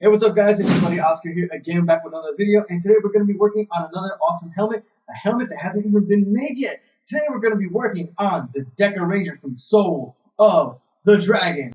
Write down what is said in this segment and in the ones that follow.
Hey, what's up guys, it's your buddy Oscar here again, back with another video, and today we're going to be working on another awesome helmet, a helmet that hasn't even been made yet. Today we're going to be working on the DekaRanger from Soul of the Dragon.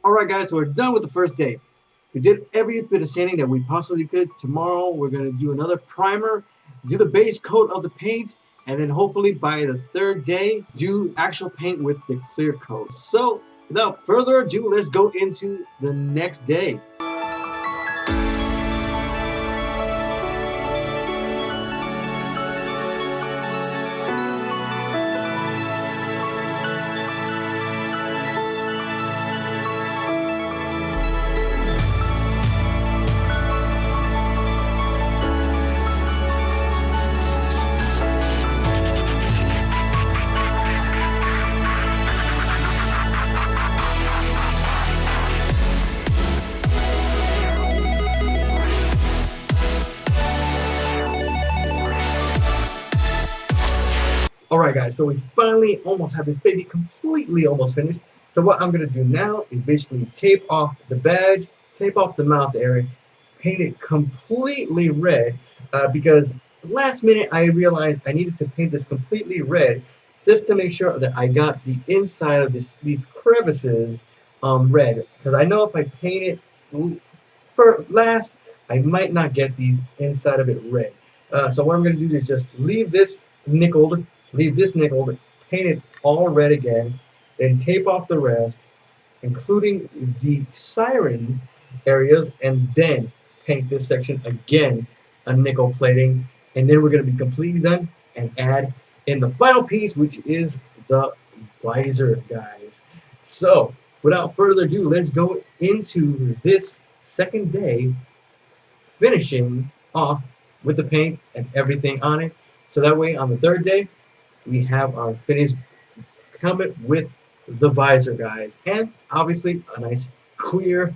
Alright guys, so we're done with the first day. We did every bit of sanding that we possibly could. Tomorrow we're going to do another primer, do the base coat of the paint, and then hopefully by the third day, do actual paint with the clear coat. So without further ado, let's go into the next day. Alright guys, so we finally almost have this baby completely almost finished. So what I'm going to do now is basically tape off the badge, tape off the mouth area, paint it completely red, because last minute I realized I needed to paint this completely red just to make sure that I got the inside of these crevices red, because I know if I paint it for last, I might not get these inside of it red. So what I'm going to do is just leave this nickeled, paint it all red again, then tape off the rest, including the siren areas, and then paint this section again a nickel plating, and then we're going to be completely done and add in the final piece, which is the visor, guys. So without further ado, let's go into this second day, finishing off with the paint and everything on it, so that way on the third day we have our finished helmet with the visor, guys, and obviously a nice clear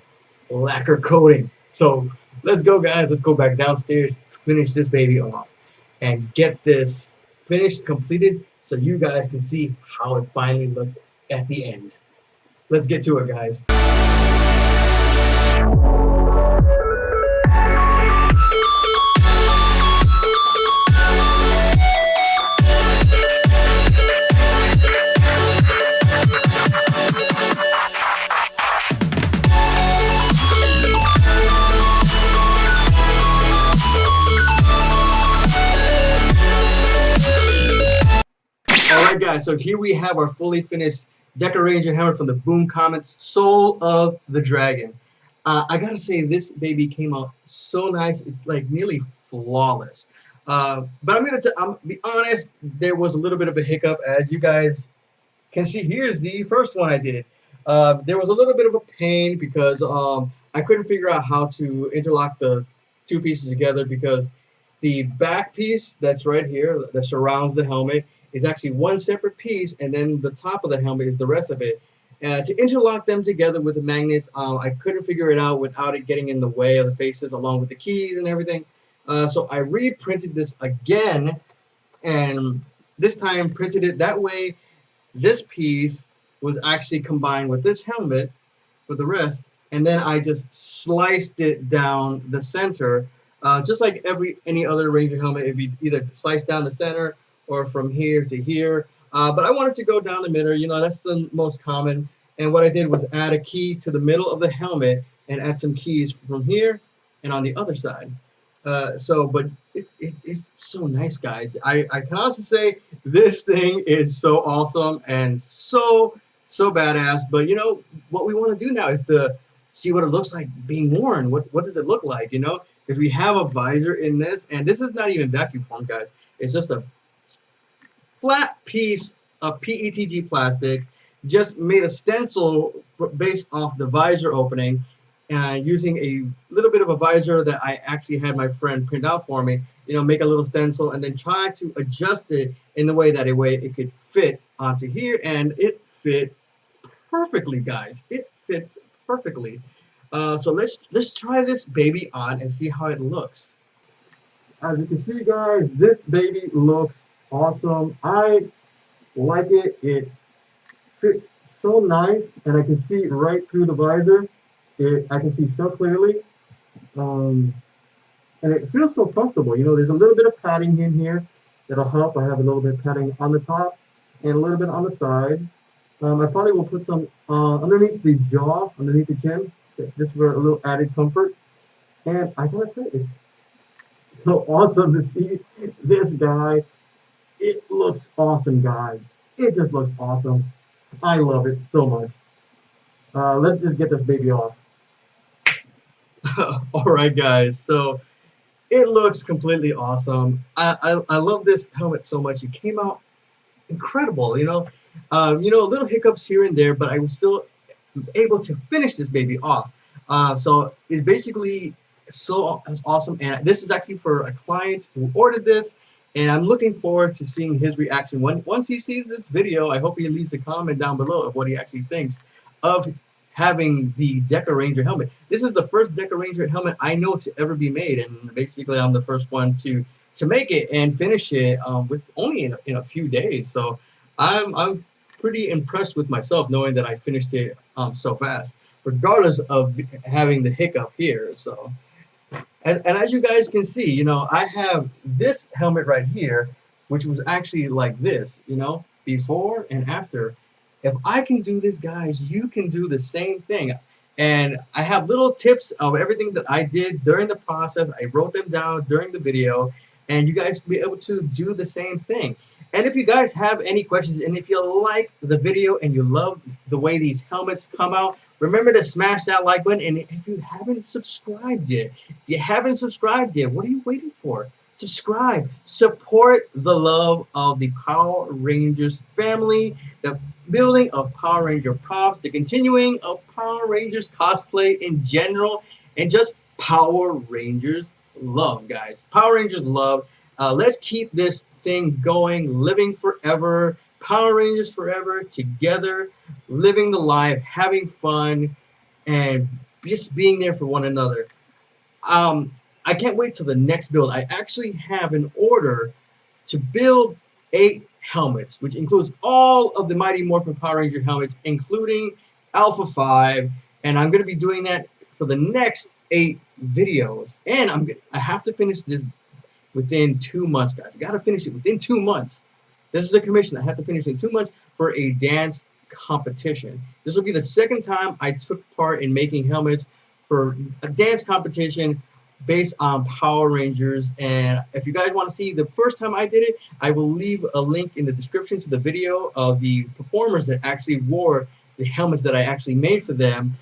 lacquer coating. So let's go guys, let's go back downstairs, finish this baby off, and get this finished, completed, so you guys can see how it finally looks at the end. Let's get to it, guys. Alright guys, so here we have our fully finished DekaRanger helmet from the Boom Comics, Soul of the Dragon. I gotta say, this baby came out so nice. It's like nearly flawless. But I'm be honest, there was a little bit of a hiccup, as you guys can see. Here's the first one I did. There was a little bit of a pain because I couldn't figure out how to interlock the two pieces together because the back piece that's right here that surrounds the helmet is actually one separate piece, and then the top of the helmet is the rest of it. To interlock them together with the magnets, I couldn't figure it out without it getting in the way of the faces along with the keys and everything. So I reprinted this again, and this time printed it that way. This piece was actually combined with this helmet for the rest, and then I just sliced it down the center, just like any other Ranger helmet. It'd be either sliced down the center or from here to here. But I wanted to go down the middle. You know, that's the most common. And what I did was add a key to the middle of the helmet and add some keys from here and on the other side. But it's so nice, guys. I can also say this thing is so awesome and so badass. But you know what we want to do now is to see what it looks like being worn. What does it look like? You know, because we have a visor in this, and this is not even vacuum formed, guys. It's just a flat piece of PETG plastic. Just made a stencil based off the visor opening. Using a little bit of a visor that I actually had my friend print out for me, you know, make a little stencil and then try to adjust it in the way that it could fit onto here, and it fit perfectly, guys. It fits perfectly. So let's try this baby on and see how it looks. As you can see, guys, this baby looks awesome. I like it. It fits so nice, and I can see right through the visor. I can see so clearly, and it feels so comfortable. You know, there's a little bit of padding in here that'll help. I have a little bit of padding on the top and a little bit on the side. I probably will put some underneath the jaw, underneath the chin, just for a little added comfort. And I gotta say, it's so awesome to see this guy. It looks awesome, guys. It just looks awesome. I love it so much. Let's just get this baby off. All right, guys. So it looks completely awesome. I love this helmet so much. It came out incredible. You know, little hiccups here and there, but I was still able to finish this baby off. So it's basically so awesome. And this is actually for a client who ordered this, and I'm looking forward to seeing his reaction. Once he sees this video, I hope he leaves a comment down below of what he actually thinks of having the DekaRanger helmet. This is the first DekaRanger helmet I know to ever be made, and basically I'm the first one to make it and finish it with only in a few days. So I'm pretty impressed with myself knowing that I finished it so fast, regardless of having the hiccup here. So, and as you guys can see, you know, I have this helmet right here, which was actually like this, you know, before and after. If I can do this, guys, you can do the same thing. And I have little tips of everything that I did during the process. I wrote them down during the video, and you guys will be able to do the same thing. And if you guys have any questions, and if you like the video and you love the way these helmets come out, remember to smash that like button. And if you haven't subscribed yet, what are you waiting for? Subscribe. Support the love of the Power Rangers family, the building of Power Ranger props, the continuing of Power Rangers cosplay in general, and just Power Rangers love, guys. Power Rangers love. Let's keep this thing going, living forever. Power Rangers forever, together, living the life, having fun, and just being there for one another. I can't wait till the next build. I actually have an order to build 8 helmets, which includes all of the Mighty Morphin Power Ranger helmets, including Alpha 5, and I'm going to be doing that for the next 8 videos. And I have to finish this within 2 months, guys. I got to finish it within 2 months. This is a commission. I have to finish it in 2 months for a dance competition. This will be the second time I took part in making helmets for a dance competition based on Power Rangers. And if you guys want to see the first time I did it, I will leave a link in the description to the video of the performers that actually wore the helmets that I actually made for them,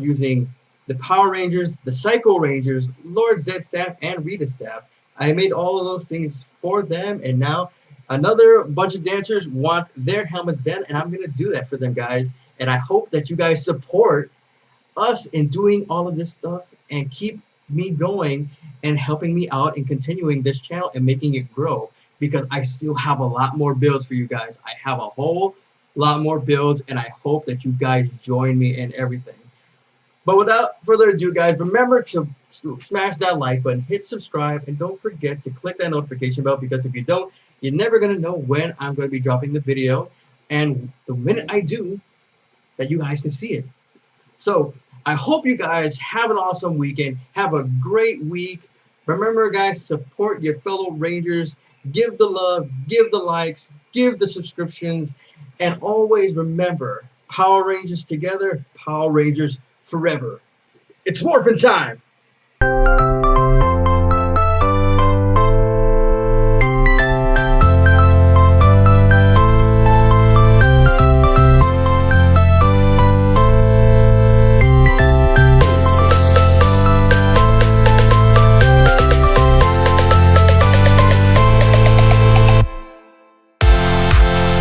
using the Power Rangers, the Psycho Rangers, Lord Zed staff, and Rita staff. I made all of those things for them, and now another bunch of dancers want their helmets done, and I'm going to do that for them, guys. And I hope that you guys support us in doing all of this stuff and keep me going and helping me out and continuing this channel and making it grow, because I still have a lot more builds for you guys. I have a whole lot more builds, and I hope that you guys join me in everything. But without further ado, guys, remember to smash that like button, hit subscribe, and don't forget to click that notification bell, because if you don't, you're never going to know when I'm going to be dropping the video, and the minute I do, that you guys can see it. So I hope you guys have an awesome weekend. Have a great week. Remember, guys, support your fellow Rangers. Give the love, give the likes, give the subscriptions, and always remember, Power Rangers together, Power Rangers forever. It's morphin' time!